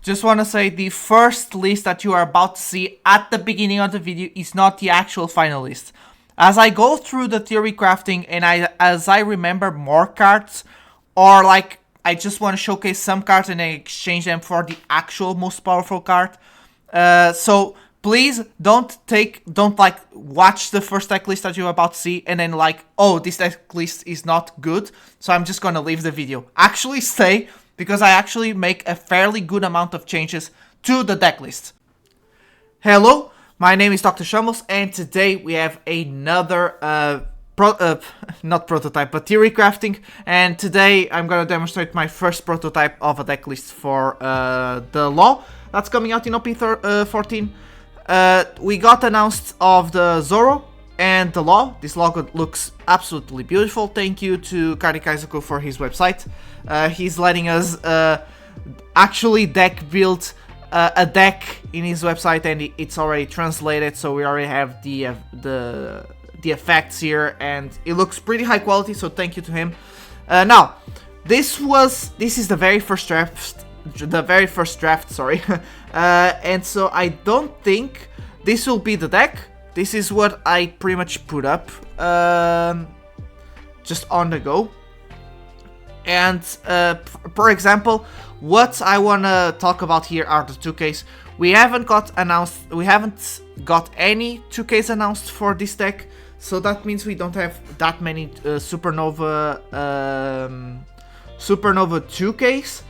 Just want to say the first list that you are about to see at the beginning of the video is not the actual final list. As I go through the theory crafting and as I remember more cards, or like I just want to showcase some cards and then exchange them for the actual most powerful card. So please don't like watch the first deck list that you're about to see and then like, oh, this deck list is not good, so I'm just gonna leave the video. Actually stay, because I actually make a fairly good amount of changes to the deck list. Hello, my name is Dr. Shambles, and today we have another not prototype, but theory crafting. And today I'm gonna demonstrate my first prototype of a deck list for the law that's coming out in OP14. We got announced of the Zoro and the law. This logo looks absolutely beautiful. Thank you to Kari Kaizoku for his website. He's letting us actually deck build a deck in his website, and it's already translated, so we already have the effects here, and it looks pretty high quality, so thank you to him. Now, this is the very first draft, sorry. And so I don't think this will be the deck. This is what I pretty much put up just on the go. And for example, what I wanna talk about here are the 2Ks. We haven't got any 2Ks announced for this deck, so that means we don't have that many Supernova 2Ks.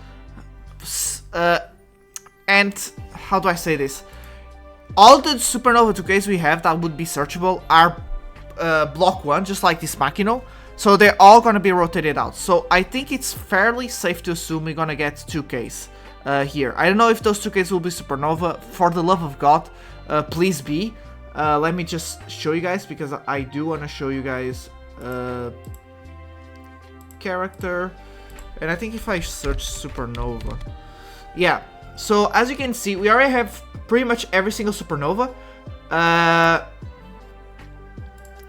And how do I say this? All the Supernova 2Ks we have that would be searchable are block 1, just like this Makino. So they're all gonna be rotated out. So I think it's fairly safe to assume we're gonna get 2Ks here. I don't know if those 2Ks will be Supernova. For the love of God, please be. Let me just show you guys, because I do want to show you guys character. And I think if I search Supernova, yeah. So as you can see, we already have pretty much every single Supernova,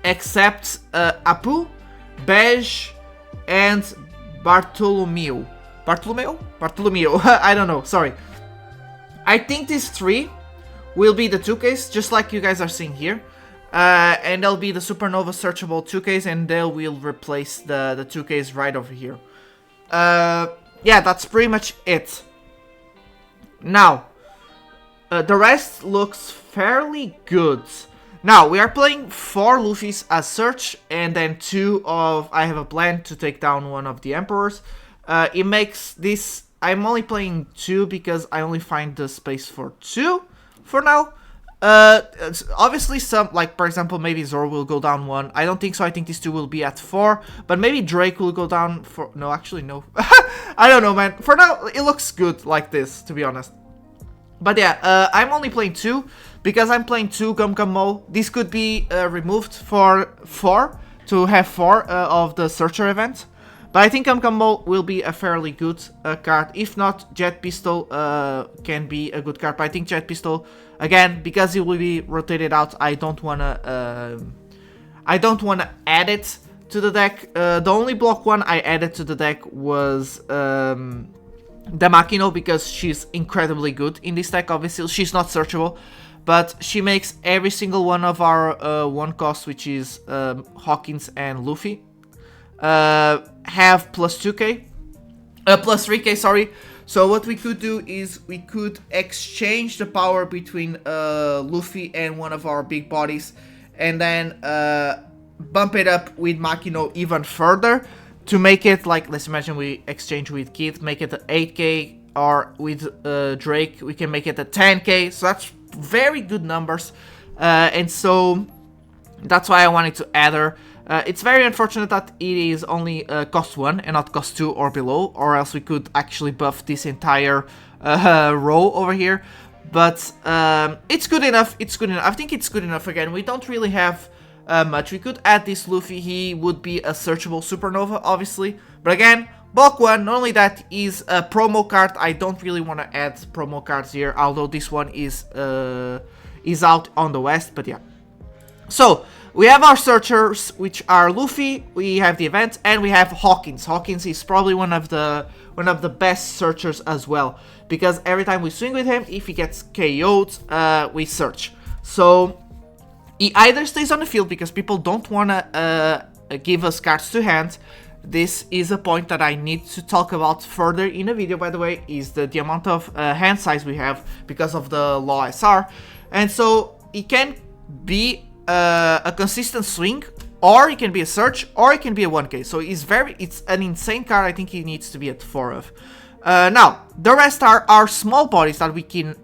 except Apu, Bej, and Bartolomeo. Bartolomeo? I don't know, sorry. I think these three will be the 2Ks, just like you guys are seeing here. And they'll be the Supernova searchable 2Ks, and they will replace the 2Ks right over here. Yeah, that's pretty much it. Now, the rest looks fairly good. Now, we are playing 4 Luffys as search, and then 2 of... I have a plan to take down one of the Emperors. It makes this... I'm only playing 2 because I only find the space for 2 for now. Obviously some, like for example, maybe Zoro will go down 1. I don't think so. I think these 2 will be at 4. But maybe Drake will go down for... No, actually, no. I don't know, man. For now, it looks good like this, to be honest. But yeah, I'm only playing 2 because I'm playing 2 Gum Gum Mo. This could be removed for 4 to have 4 of the Searcher event. But I think Gum Gum Mo will be a fairly good card. If not, Jet Pistol can be a good card. But I think Jet Pistol, again, because it will be rotated out, I don't wanna add it to the deck. The only block 1 I added to the deck was the Makino, because she's incredibly good in this deck. Obviously, she's not searchable, but she makes every single one of our 1 cost, which is Hawkins and Luffy, have plus 2k, plus 3k, sorry. So what we could do is we could exchange the power between Luffy and one of our big bodies, and then bump it up with Makino even further to make it like, let's imagine we exchange with Kid, make it 8k, or with Drake we can make it a 10k. So that's very good numbers, and so that's why I wanted to add her. It's very unfortunate that it is only cost 1 and not cost 2 or below, or else we could actually buff this entire row over here. But it's good enough, it's good enough. I think it's good enough. Again, we don't really have much. We could add this Luffy. He would be a searchable Supernova, obviously. But again, bulk 1, not only that, is a promo card. I don't really want to add promo cards here, although this one is out on the west, but yeah. So we have our searchers, which are Luffy. We have the event, and we have Hawkins. Hawkins is probably one of the best searchers as well, because every time we swing with him, if he gets KO'd, we search. So he either stays on the field because people don't wanna give us cards to hand. This is a point that I need to talk about further in a video, by the way, is the amount of hand size we have because of the law SR. And so it can be a consistent swing, or it can be a search, or it can be a 1k. So it's an insane card. I think he needs to be at 4 of. Now the rest are our small bodies that we can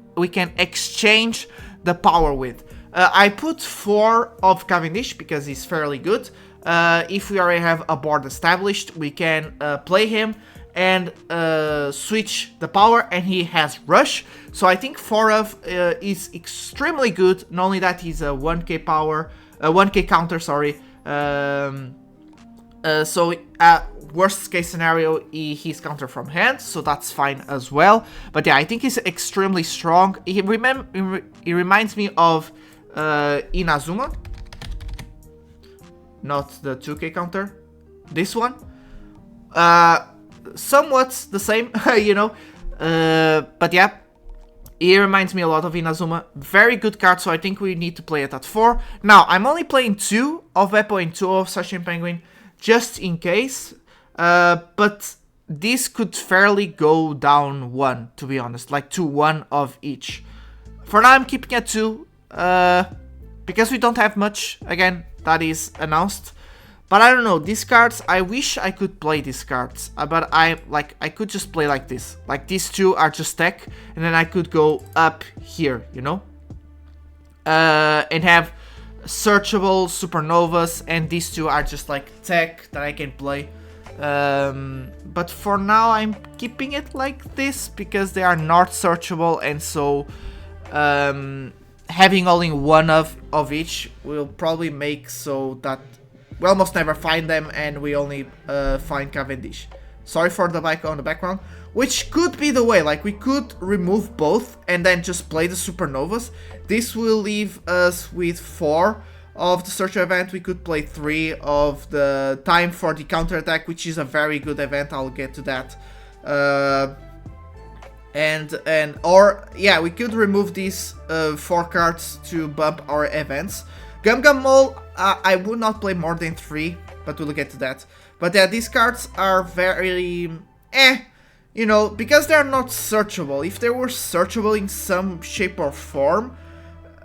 exchange the power with. I put 4 of Cavendish because he's fairly good. If we already have a board established, we can play him and switch the power, and he has rush. So I think 4 of is extremely good. Not only that, he's a 1k power, 1k counter, sorry. So worst case scenario, he's counter from hand, so that's fine as well. But yeah, I think he's extremely strong. He reminds me of Inazuma, not the 2k counter, this one. Somewhat the same, you know, but yeah, he reminds me a lot of Inazuma. Very good card, so I think we need to play it at 4. Now, I'm only playing 2 of Beppo and 2 of Sashimi Penguin, just in case, but this could fairly go down 1, to be honest, like to 1 of each. For now, I'm keeping it 2, because we don't have much, again, that is announced. But I don't know, these cards, I wish I could play these cards, but I could just play like this. Like, these 2 are just tech, and then I could go up here, you know? And have searchable supernovas, and these 2 are just like tech that I can play. But for now, I'm keeping it like this, because they are not searchable, and so having only 1 of each will probably make so that we almost never find them, and we only find Cavendish. Sorry for the bike on the background. Which could be the way, like we could remove both and then just play the supernovas. This will leave us with 4 of the search event. We could play 3 of the time for the counter attack, which is a very good event. I'll get to that. Or yeah, we could remove these 4 cards to bump our events. Gum Gum Mole, I would not play more than 3, but we'll get to that. But yeah, these cards are very you know, because they're not searchable. If they were searchable in some shape or form,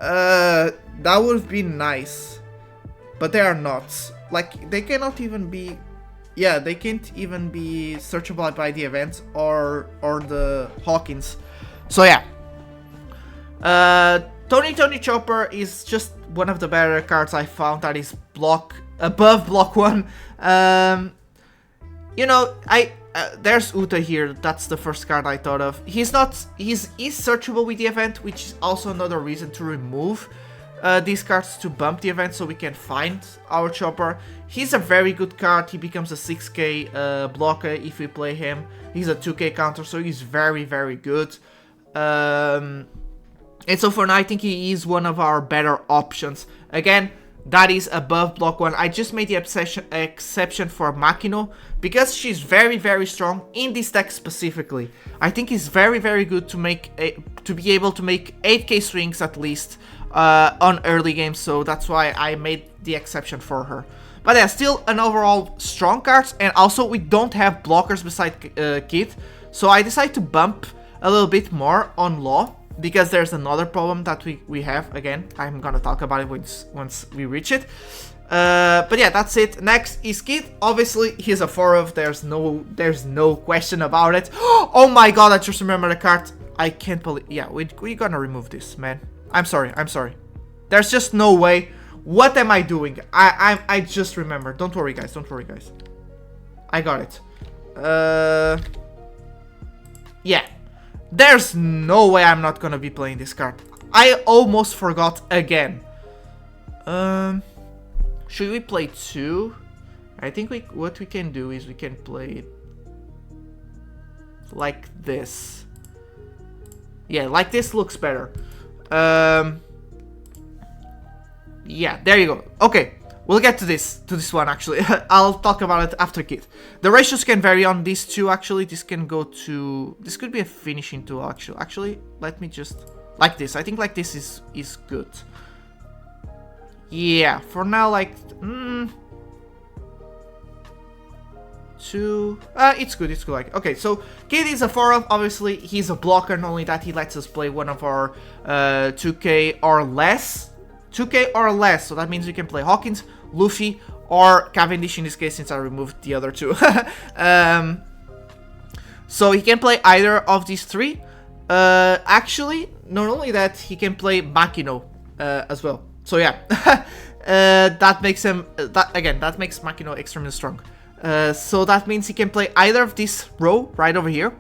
that would have been nice. But they are not. Like, they cannot even be... Yeah, they can't even be searchable by the event or the Hawkins. So yeah. Tony Chopper is just one of the better cards I found that is above block 1. You know, there's Uta here. That's the first card I thought of. He's searchable with the event, which is also another reason to remove these cards to bump the event so we can find our Chopper. He's a very good card. He becomes a 6k blocker if we play him. He's a 2k counter, so he's very, very good. And so for now, I think he is one of our better options. Again, that is above block 1. I just made the exception for Makino, because she's very, very strong in this deck specifically. I think it's very, very good to be able to make 8k swings at least on early games, so that's why I made the exception for her. But yeah, still an overall strong card, and also we don't have blockers beside Kid, so I decided to bump a little bit more on Law, because there's another problem that we have. Again, I'm gonna talk about it once we reach it. But yeah, that's it. Next is Kid. Obviously, he's a 4 of. There's no question about it. Oh my god, I just remember the card. I can't believe. Yeah, we're gonna remove this, man. I'm sorry. There's just no way. What am I doing? I just remembered. Don't worry, guys. I got it. Yeah. There's no way I'm not gonna be playing this card. I almost forgot again. Should we play 2? I think what we can do is we can play it like this. Yeah, like this looks better. Yeah, there you go. Okay, we'll get to this one actually. I'll talk about it after Kid. The ratios can vary on these two actually. This can go to... This could be a finishing tool actually. Actually, let me just... Like this. I think like this is good. Yeah, for now like... it's good, it's good. Like, okay, so Kid is a 4-of, obviously he's a blocker, not only that he lets us play one of our 2k or less. 2k or less, so that means we can play Hawkins, Luffy, or Cavendish in this case since I removed the other two. So he can play either of these three. Actually, not only that, he can play Makino as well. So yeah, that makes him, that makes Makino extremely strong. So that means he can play either of this row right over here.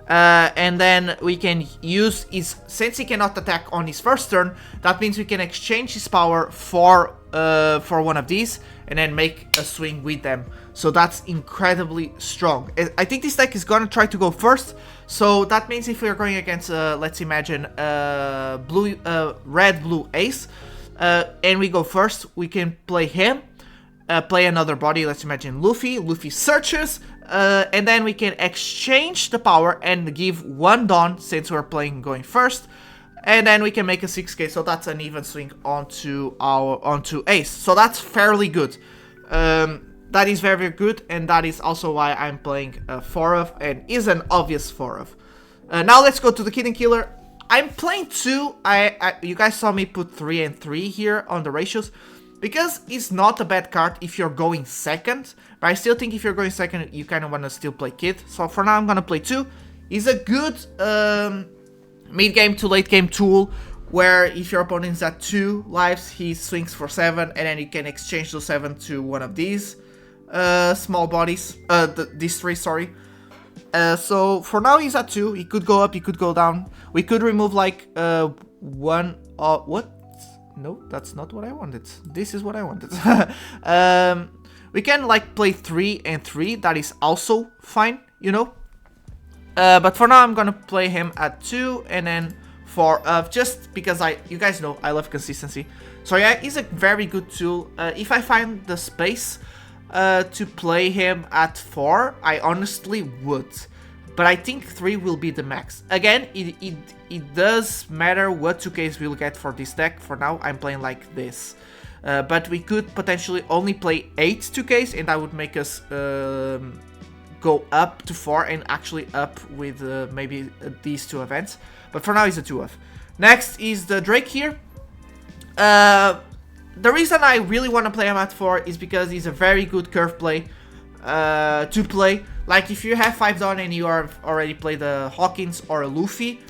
And then we can use his, since he cannot attack on his first turn, that means we can exchange his power for one of these and then make a swing with them. So that's incredibly strong. I think this deck is gonna try to go first. So that means if we're going against, let's imagine, red blue ace, and we go first, we can play him. Play another body, let's imagine Luffy. Luffy searches, and then we can exchange the power and give one Dawn since we're playing going first, and then we can make a 6k, so that's an even swing onto ace. So that's fairly good. That is very, very good, and that is also why I'm playing 4-of and is an obvious 4-of. Now let's go to the Kid Killer. I'm playing 2. You guys saw me put 3 and 3 here on the ratios. Because it's not a bad card if you're going second, but I still think if you're going second, you kind of want to still play Kid. So for now, I'm going to play 2. He's a good mid-game to late-game tool, where if your opponent's at 2 lives, he swings for 7, and then you can exchange those 7 to one of these small bodies. These 3, sorry. So for now, he's at 2. He could go up, he could go down. We could remove like one... what? No, that's not what I wanted. This is what I wanted. We can like play 3 and 3. That is also fine, you know. But for now, I'm gonna play him at 2 and then 4. Just because you guys know, I love consistency. So yeah, he's a very good tool. If I find the space to play him at 4, I honestly would. But I think 3 will be the max. Again, it does matter what 2Ks we'll get for this deck. For now, I'm playing like this. But we could potentially only play 8 2Ks, and that would make us go up to 4 and actually up with maybe these 2 events. But for now, it's a 2-of. Next is the Drake here. The reason I really want to play him at 4 is because he's a very good curve play to play. Like if you have 5 Dawn and you are already played a Hawkins or a Luffy,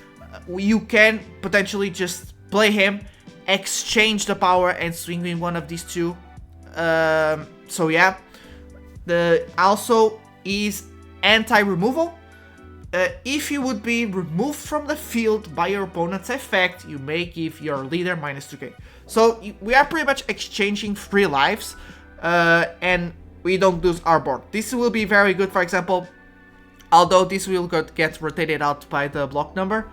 you can potentially just play him, exchange the power and swing in one of these 2. So yeah, also is anti-removal. If you would be removed from the field by your opponent's effect, you may give your leader minus 2k. So we are pretty much exchanging 3 lives, and we don't lose our board. This will be very good, for example, although this will get rotated out by the block number.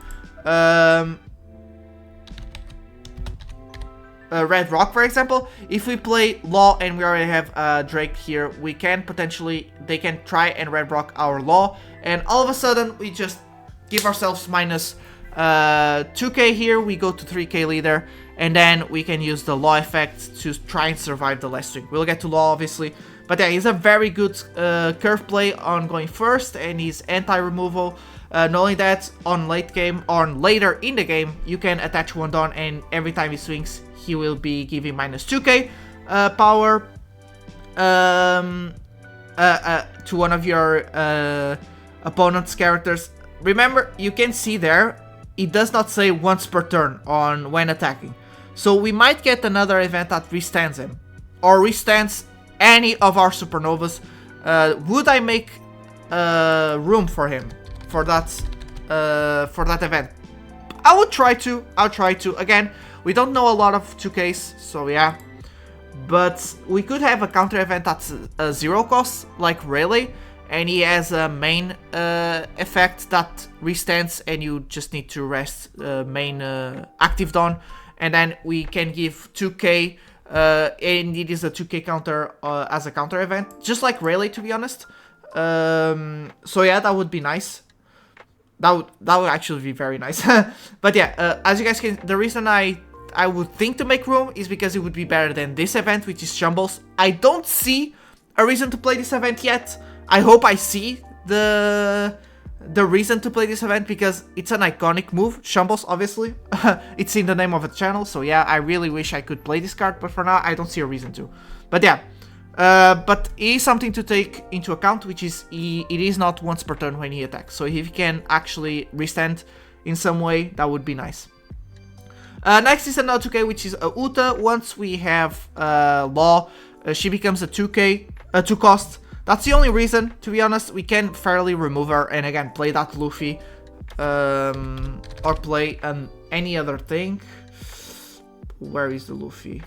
Red Rock, for example, if we play Law and we already have Drake here, we can potentially, they can try and Red Rock our Law, and all of a sudden we just give ourselves minus 2k here, we go to 3k leader, and then we can use the Law effect to try and survive the last swing. We'll get to Law, obviously, but yeah, he's a very good curve play on going first, and he's anti-removal. Not only that, on late game, on later in the game, you can attach one Dawn, and every time he swings, he will be giving minus 2k power to one of your opponent's characters. Remember, you can see there, it does not say once per turn on when attacking. So we might get another event that restands him, or restands any of our supernovas. Would I make room for him for that event? I would try to. I'll try to. Again, we don't know a lot of 2Ks, so yeah. But we could have a counter event that's a 0 cost, like Rayleigh, and he has a main effect that restands, and you just need to rest main active Dawn, and then we can give 2k, and it is a 2k counter as a counter event, just like Rayleigh, to be honest. So yeah, that would be nice. That would actually be very nice. But yeah, as you guys can, the reason I would think to make room is because it would be better than this event, which is Shambles. I don't see a reason to play this event yet. I hope I see the reason to play this event, because it's an iconic move. Shambles, obviously. It's in the name of the channel, so yeah, I really wish I could play this card, but for now, I don't see a reason to. But yeah. But it is something to take into account, which is it is not once per turn when he attacks. So if he can actually restand in some way, that would be nice. Next is another 2k, which is a Uta. Once we have Law, she becomes a 2k, 2 cost. That's the only reason, to be honest. We can fairly remove her and again play that Luffy, or play any other thing. Where is the Luffy?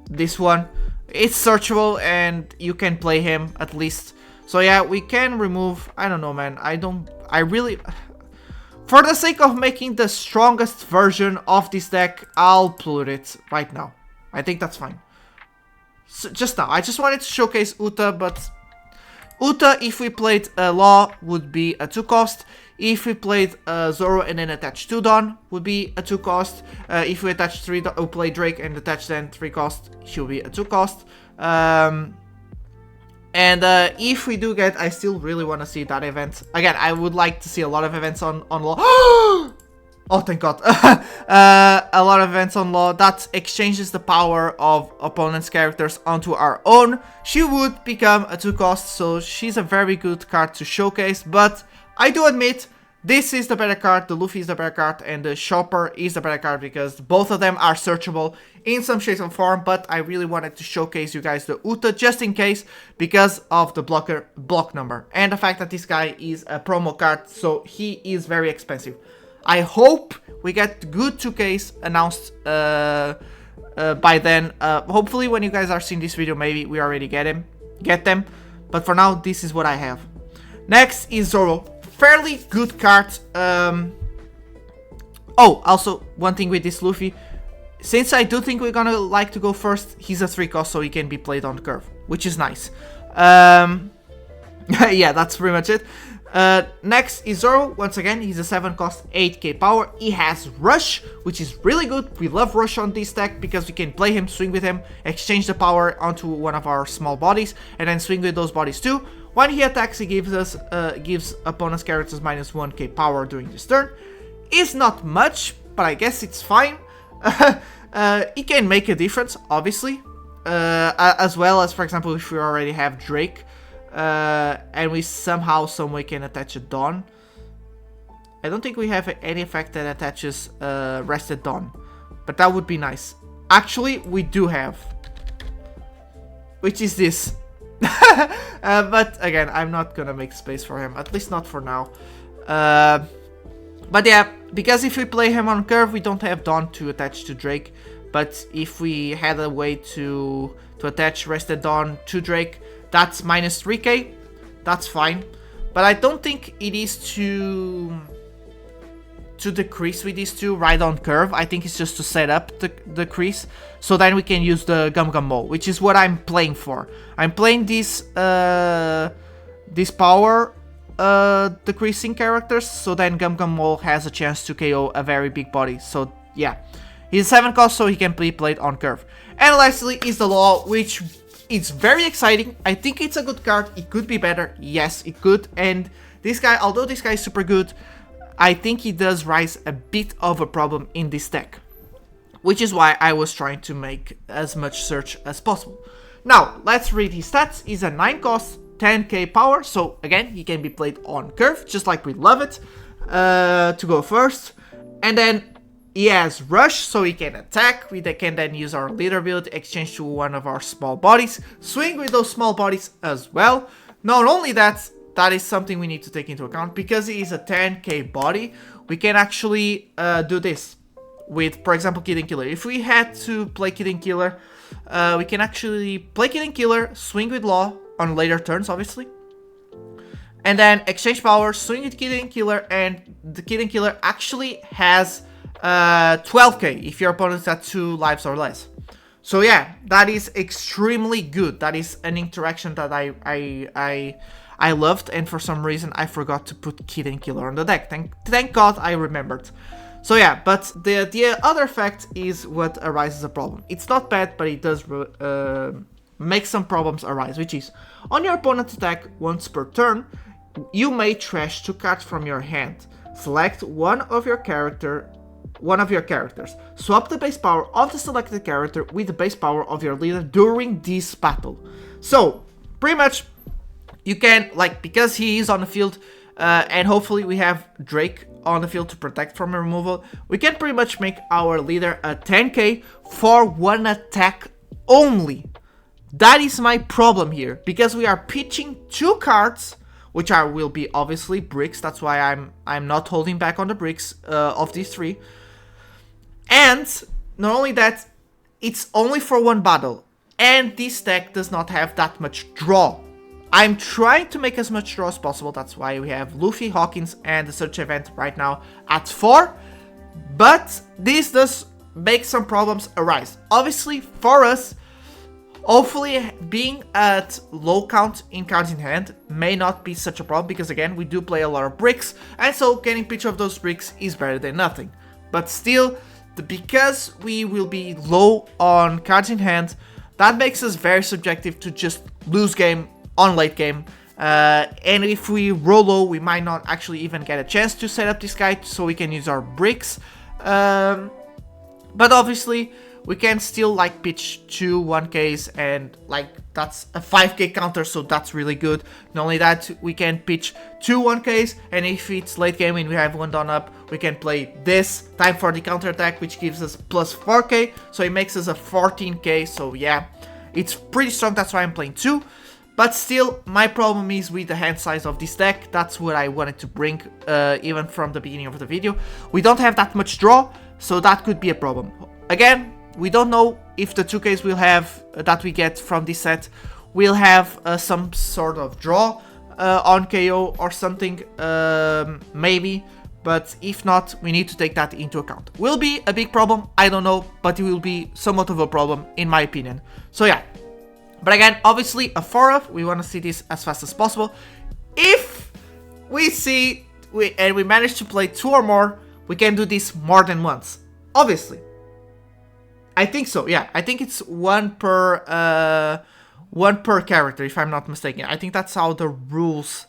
This one. It's searchable and you can play him at least. So yeah, we can remove, I don't know, man. I really, for the sake of making the strongest version of this deck, I'll put it right now. I think that's fine. So just now, I just wanted to showcase Uta, but Uta, if we played Law, would be a 2 cost. If we played Zoro and then attach 2 Dawn, would be a 2 cost. If we attach 3 Dawn, play Drake and attach then 3 cost, she'll be a 2 cost. And if we do get, I still really want to see that event. Again, I would like to see a lot of events on Law. Oh, thank God. A lot of events on Law that exchanges the power of opponent's characters onto our own. She would become a 2 cost, so she's a very good card to showcase, but I do admit, this is the better card, the Luffy is the better card, and the Chopper is the better card, because both of them are searchable in some shape or form, but I really wanted to showcase you guys the Uta just in case, because of the block number, and the fact that this guy is a promo card, so he is very expensive. I hope we get good 2Ks announced by then. Hopefully when you guys are seeing this video, maybe we already get them, but for now, this is what I have. Next is Zoro. Fairly good card. Oh, also, one thing with this Luffy. Since I do think we're gonna like to go first, he's a 3 cost, so he can be played on curve, which is nice. Yeah, that's pretty much it. Next is Zoro. Once again, he's a 7 cost, 8k power. He has Rush, which is really good. We love Rush on this deck because we can play him, swing with him, exchange the power onto one of our small bodies, and then swing with those bodies too. When he attacks, he gives opponent's characters minus 1k power during this turn. It's not much, but I guess it's fine. It can make a difference, obviously. As well as, for example, if we already have Drake, and we somehow, someway can attach a Dawn. I don't think we have any effect that attaches Rested Dawn, but that would be nice. Actually, we do have, which is this. But again, I'm not gonna make space for him, at least not for now. But yeah, because if we play him on curve, we don't have Dawn to attach to Drake. But if we had a way to attach Rested Dawn to Drake, that's minus 3k. That's fine. But I don't think it is to decrease with these two right on curve. I think it's just to set up the crease, so then we can use the Gum Gum Mole, which is what I'm playing for. I'm playing this power decreasing characters, so then Gum Gum Mole has a chance to KO a very big body. So yeah, he's 7 cost, so he can be played on curve. And lastly is the Law, which is very exciting. I think it's a good card. It could be better. Yes, it could. And this guy, although this guy is super good, I think he does rise a bit of a problem in this deck, which is why I was trying to make as much search as possible. Now, let's read his stats. He's a 9 cost, 10k power, so again, he can be played on curve, just like we love it, to go first. And then he has Rush, so he can attack. We can then use our leader build, exchange to one of our small bodies, swing with those small bodies as well. Not only that, that is something we need to take into account, because he is a 10k body, we can actually do this with, for example, Kid and Killer. If we had to play Kid and Killer, we can actually play Kid and Killer, swing with Law on later turns, obviously, and then exchange power, swing with Kid and Killer, and the Kid and Killer actually has 12k if your opponent's at 2 lives or less. So yeah, that is extremely good. That is an interaction that I loved, and for some reason I forgot to put Kid and Killer on the deck. Thank God I remembered. So yeah, but the other effect is what arises a problem. It's not bad, but it does make some problems arise, which is on your opponent's attack once per turn, you may trash 2 cards from your hand. Select one of your characters. Swap the base power of the selected character with the base power of your leader during this battle. So pretty much you can, like, because he is on the field, and hopefully we have Drake on the field to protect from removal, we can pretty much make our leader a 10k for 1 attack only. That is my problem here, because we are pitching 2 cards, which will be obviously bricks. That's why I'm not holding back on the bricks of these 3. And not only that, it's only for 1 battle, and this deck does not have that much draw. I'm trying to make as much draw as possible. That's why we have Luffy, Hawkins, and the search event right now at 4. But this does make some problems arise. Obviously, for us, hopefully being at low count in cards in hand may not be such a problem, because again, we do play a lot of bricks, and so getting pitch of those bricks is better than nothing. But still, because we will be low on cards in hand, that makes us very subjective to just lose game on late game. And if we roll low, we might not actually even get a chance to set up this guy so we can use our bricks. But obviously, we can still like pitch 2 1Ks, and like that's a 5k counter, so that's really good. Not only that, we can pitch 2 1Ks, and if it's late game and we have 1 done up, we can play this time for the counter attack, which gives us plus 4k, so it makes us a 14k. So yeah, it's pretty strong. That's why I'm playing 2. But still, my problem is with the hand size of this deck. That's what I wanted to bring even from the beginning of the video. We don't have that much draw, so that could be a problem. Again, we don't know if the 2Ks we'll have that we get from this set will have some sort of draw on KO or something, maybe. But if not, we need to take that into account. Will be a big problem, I don't know, but it will be somewhat of a problem in my opinion. So yeah, but again, obviously a 4-up, we want to see this as fast as possible. If we see we manage to play 2 or more, we can do this more than once, obviously. I think so, yeah. I think it's 1 per character, if I'm not mistaken. I think that's how the rules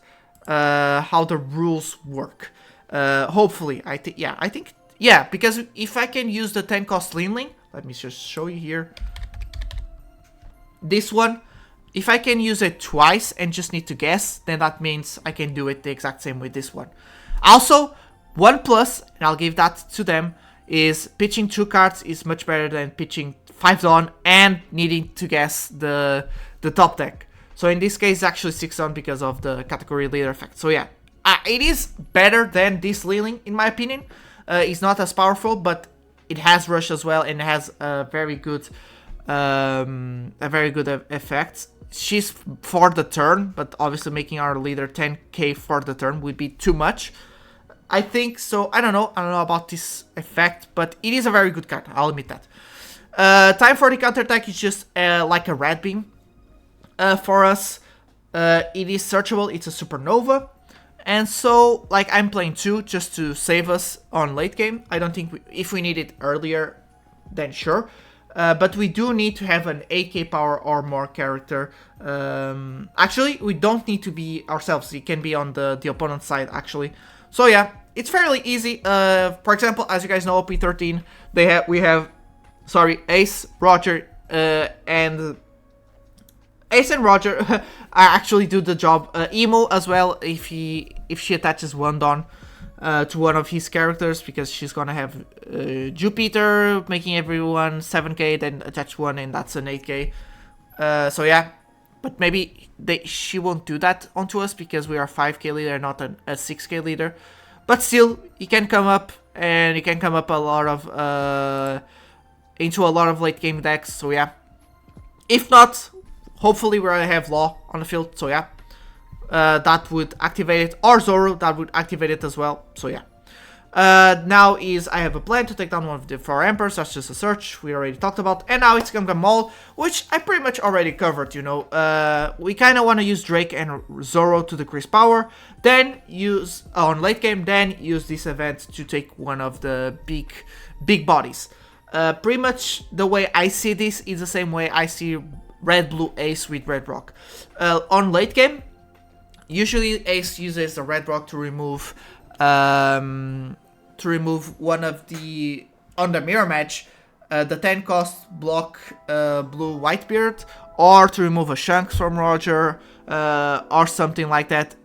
work. Hopefully, I think, yeah, because if I can use the 10 cost Leanling, let me just show you here. This one, if I can use it twice and just need to guess, then that means I can do it the exact same with this one. Also, 1 plus, and I'll give that to them, is pitching 2 cards is much better than pitching 5 on and needing to guess the top deck. So in this case, it's actually 6 on because of the category leader effect. So yeah, it is better than this Lealing in my opinion. It's not as powerful, but it has rush as well and has a very good effect. She's for the turn, but obviously making our leader 10k for the turn would be too much, I think. So I don't know about this effect, but it is a very good card, I'll admit that. Time for the counter attack is just like a red beam for us. It is searchable, it's a supernova, and so like I'm playing 2 just to save us on late game. I don't think if we need it earlier, then sure. But we do need to have an 8k power or more character. Actually, we don't need to be ourselves. It can be on the opponent's side, actually. So yeah, it's fairly easy. For example, as you guys know, OP14, we have Ace, Roger, and Ace and Roger actually do the job. Emo as well, if she attaches 1 Dawn to one of his characters, because she's gonna have Jupiter, making everyone 7k, then attach 1, and that's an 8k. So yeah, but maybe she won't do that onto us because we are 5k leader, not a 6k leader. But still, he can come up, and he can come up a lot of into a lot of late game decks. So yeah, if not, hopefully we're gonna have Law on the field. So yeah, that would activate it, or Zoro, that would activate it as well. So yeah, Now is I have a plan to take down one of the 4 Emperors, that's just a search we already talked about, and now it's Gum Mall, which I pretty much already covered, you know. We kind of want to use Drake and Zoro to decrease power, then use, on late game, then use this event to take one of the big bodies. Pretty much the way I see this is the same way I see Red Blue Ace with Red Rock. On late game, usually Ace uses the Red Rock to remove one of the, on the mirror match, the 10 cost block blue Whitebeard, or to remove a Shanks from Roger, or something like that.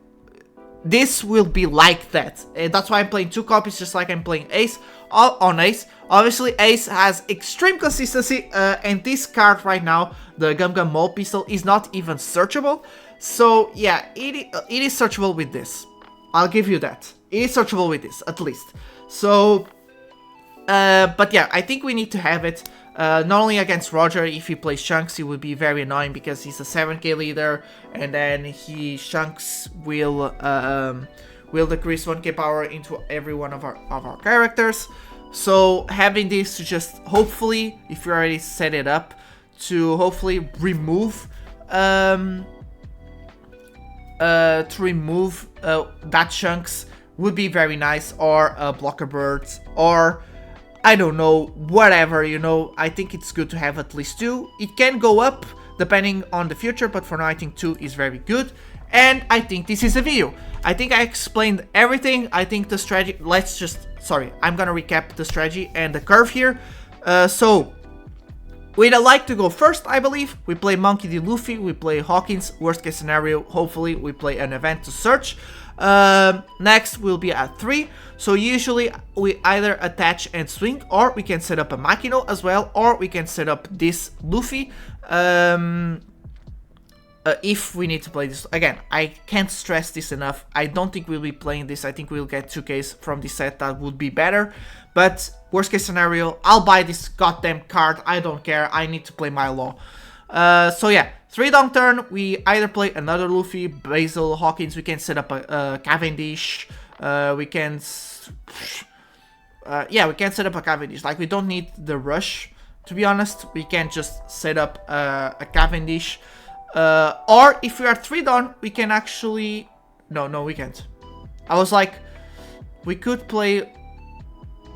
This will be like that, and that's why I'm playing 2 copies, just like I'm playing Ace on Ace. Obviously, Ace has extreme consistency, and this card right now, the Gum Mole pistol, is not even searchable. So yeah, it is searchable with this. I'll give you that. It is searchable with this, at least. So, but yeah, I think we need to have it. Not only against Roger, if he plays Shanks, it would be very annoying because he's a 7k leader, and then Shanks will decrease 1k power into every one of our characters. So having this to just hopefully, if you already set it up, to hopefully remove that Shanks would be very nice, or Blocker Birds, or I don't know, whatever, you know. I think it's good to have at least 2. It can go up depending on the future, but for now I think 2 is very good. And I think this is a video. I think I explained everything. I think the strategy, I'm gonna recap the strategy and the curve here. So we'd like to go first, I believe. We play Monkey D. Luffy, we play Hawkins. Worst case scenario, hopefully we play an event to search. Next we'll be at 3. So usually we either attach and swing, or we can set up a Makino as well, or we can set up this Luffy. If we need to play this. Again, I can't stress this enough. I don't think we'll be playing this. I think we'll get 2Ks from this set. That would be better. But worst case scenario, I'll buy this goddamn card. I don't care. I need to play my law. So yeah, 3 down turn. We either play another Luffy, Basil, Hawkins. We can set up a Cavendish. We can set up a Cavendish. Like, we don't need the rush, to be honest. We can just set up a Cavendish. Or if we are 3 down, we can actually... No, we can't. I was like, we could play...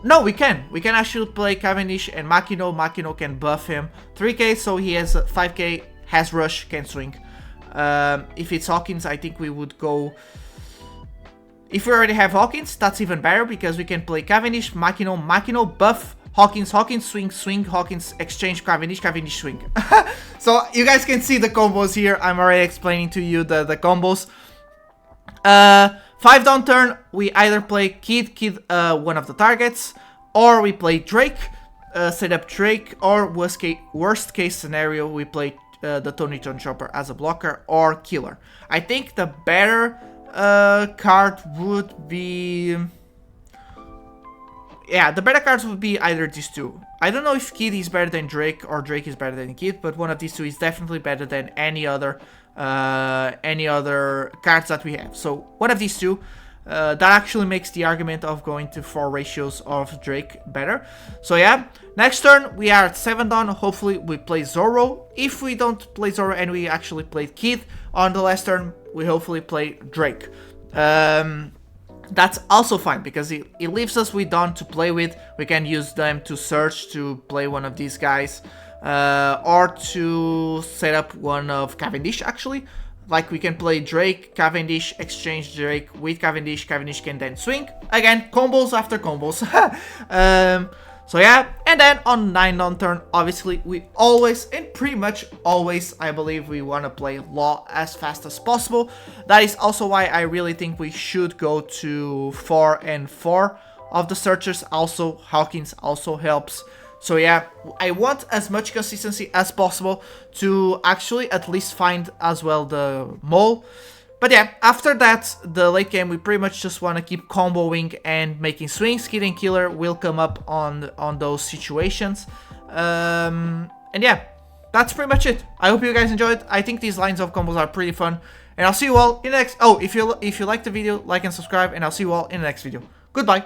No, we can. We can actually play Cavendish and Makino. Makino can buff him 3k, so he has 5k, has rush, can swing. If it's Hawkins, I think we would go... If we already have Hawkins, that's even better, because we can play Cavendish, Makino, buff, Hawkins, swing, Hawkins, exchange, Cavendish, swing. So you guys can see the combos here. I'm already explaining to you the combos. 5 down turn, we either play Kid, one of the targets, or we play Drake, set up Drake, or worst case scenario, we play the Tony Ton Chopper as a blocker, or Killer. I think the better card would be... Yeah, the better cards would be either these 2. I don't know if Kid is better than Drake or Drake is better than Kid, but one of these 2 is definitely better than any other cards that we have. So one of these 2, that actually makes the argument of going to 4 ratios of Drake better. So yeah, next turn we are at 7 down. Hopefully we play Zoro. If we don't play Zoro and we actually play Kid on the last turn, we hopefully play Drake. That's also fine, because it leaves us with Dawn to play with. We can use them to search to play one of these guys, or to set up one of Cavendish, actually. Like, we can play Drake, Cavendish, exchange Drake with Cavendish. Cavendish can then swing. Again, combos after combos. So yeah, and then on 9 down turn, obviously we always, and pretty much always, I believe we want to play Law as fast as possible. That is also why I really think we should go to 4 and 4 of the searchers. Also, Hawkins also helps. So yeah, I want as much consistency as possible to actually at least find as well the mole. But yeah, after that, the late game, we pretty much just want to keep comboing and making swings. Kid and Killer will come up on those situations. And yeah, that's pretty much it. I hope you guys enjoyed. I think these lines of combos are pretty fun. And I'll see you all in the next... Oh, if you like the video, like and subscribe. And I'll see you all in the next video. Goodbye.